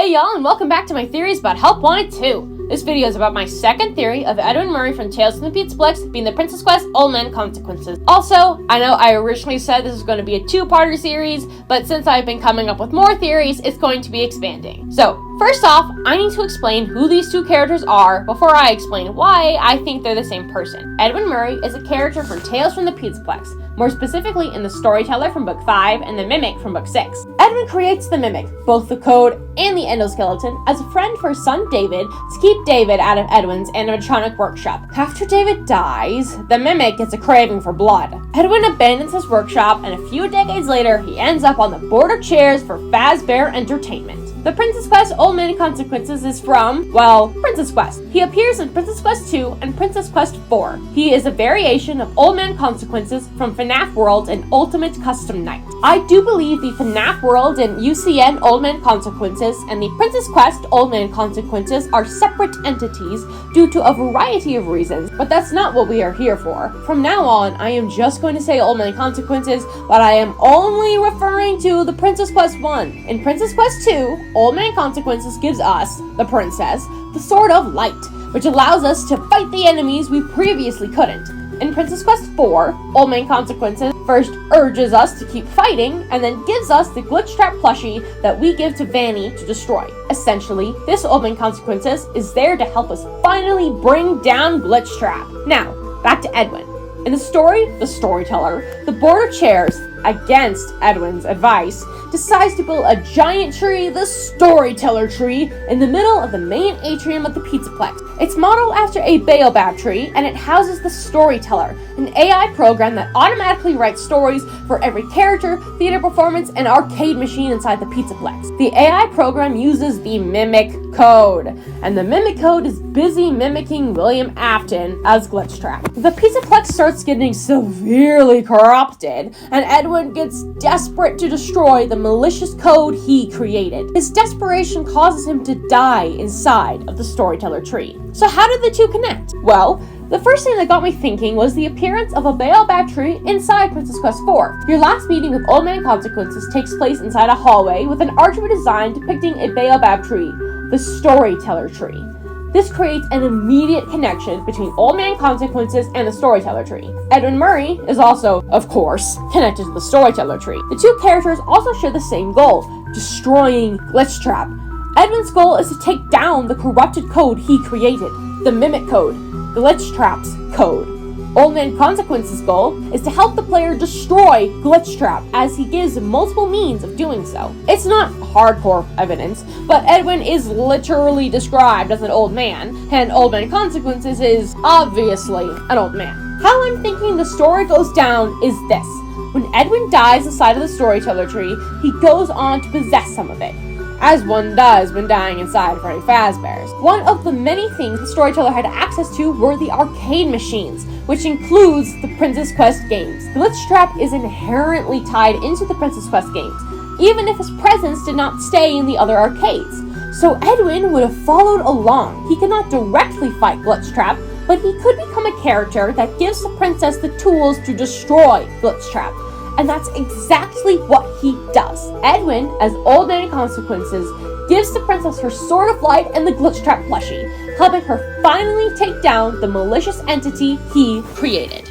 Hey y'all, and welcome back to my theories about Help Wanted 2. This video is about my second theory of Edwin Murray from Tales from the Pizzaplex being the Princess Quest Old Man Consequences. Also, I know I originally said this was going to be a two-parter series, but since I've been coming up with more theories, it's going to be expanding. So, first off, I need to explain who these two characters are before I explain why I think they're the same person. Edwin Murray is a character from Tales from the Pizzaplex, more specifically in the Storyteller from Book 5 and the Mimic from Book 6. Edwin creates the Mimic, both the code and the endoskeleton, as a friend for his son David to keep David out of Edwin's animatronic workshop. After David dies, the Mimic gets a craving for blood. Edwin abandons his workshop, and a few decades later, he ends up on the board of chairs for Fazbear Entertainment. The Princess Quest Old Man Consequences is from, well, Princess Quest. He appears in Princess Quest 2 and Princess Quest 4. He is a variation of Old Man Consequences from FNAF World and Ultimate Custom Night. I do believe the FNAF World and UCN Old Man Consequences and the Princess Quest Old Man Consequences are separate entities due to a variety of reasons, but that's not what we are here for. From now on, I am just going to say Old Man Consequences, but I am only referring to the Princess Quest 1. In Princess Quest 2, Old Man Consequences gives us, the princess, the Sword of Light, which allows us to fight the enemies we previously couldn't. In Princess Quest 4, Old Man Consequences first urges us to keep fighting, and then gives us the Glitch Trap plushie that we give to Vanny to destroy. Essentially, this Old Man Consequences is there to help us finally bring down Glitch Trap. Now, back to Edwin. In the story, the Storyteller, the board of chairs, against Edwin's advice, decides to build a giant tree, the Storyteller tree, in the middle of the main atrium of the Pizzaplex. It's modeled after a baobab tree, and it houses the Storyteller, an AI program that automatically writes stories for every character, theater performance, and arcade machine inside the Pizzaplex. The AI program uses the Mimic Code, and the Mimic Code is busy mimicking William Afton as Glitch Trap. The Pizzaplex starts getting severely corrupted, and Edwin gets desperate to destroy the malicious code he created. His desperation causes him to die inside of the Storyteller tree. So how did the two connect? Well, the first thing that got me thinking was the appearance of a baobab tree inside Princess Quest 4. Your last meeting with Old Man Consequences takes place inside a hallway with an archway design depicting a baobab tree, the Storyteller tree. This creates an immediate connection between Old Man Consequences and the Storyteller tree. Edwin Murray is also, of course, connected to the Storyteller tree. The two characters also share the same goal, destroying Glitch Trap. Edwin's goal is to take down the corrupted code he created, the Mimic Code, Glitch Trap's code. Old Man Consequences' goal is to help the player destroy Glitch Trap, as he gives multiple means of doing so. It's not hardcore evidence, but Edwin is literally described as an old man, and Old Man Consequences is obviously an old man. How I'm thinking the story goes down is this. When Edwin dies inside of the Storyteller tree, he goes on to possess some of it, as one does when dying inside Freddy Fazbear's. One of the many things the Storyteller had access to were the arcade machines, which includes the Princess Quest games. Glitch Trap is inherently tied into the Princess Quest games, even if his presence did not stay in the other arcades. So Edwin would have followed along. He cannot directly fight Glitch Trap, but he could become a character that gives the princess the tools to destroy Glitch Trap. And that's exactly what he does. Edwin, as Old Man Consequences, gives the princess her Sword of Light and the Glitch Trap plushie, helping her finally take down the malicious entity he created.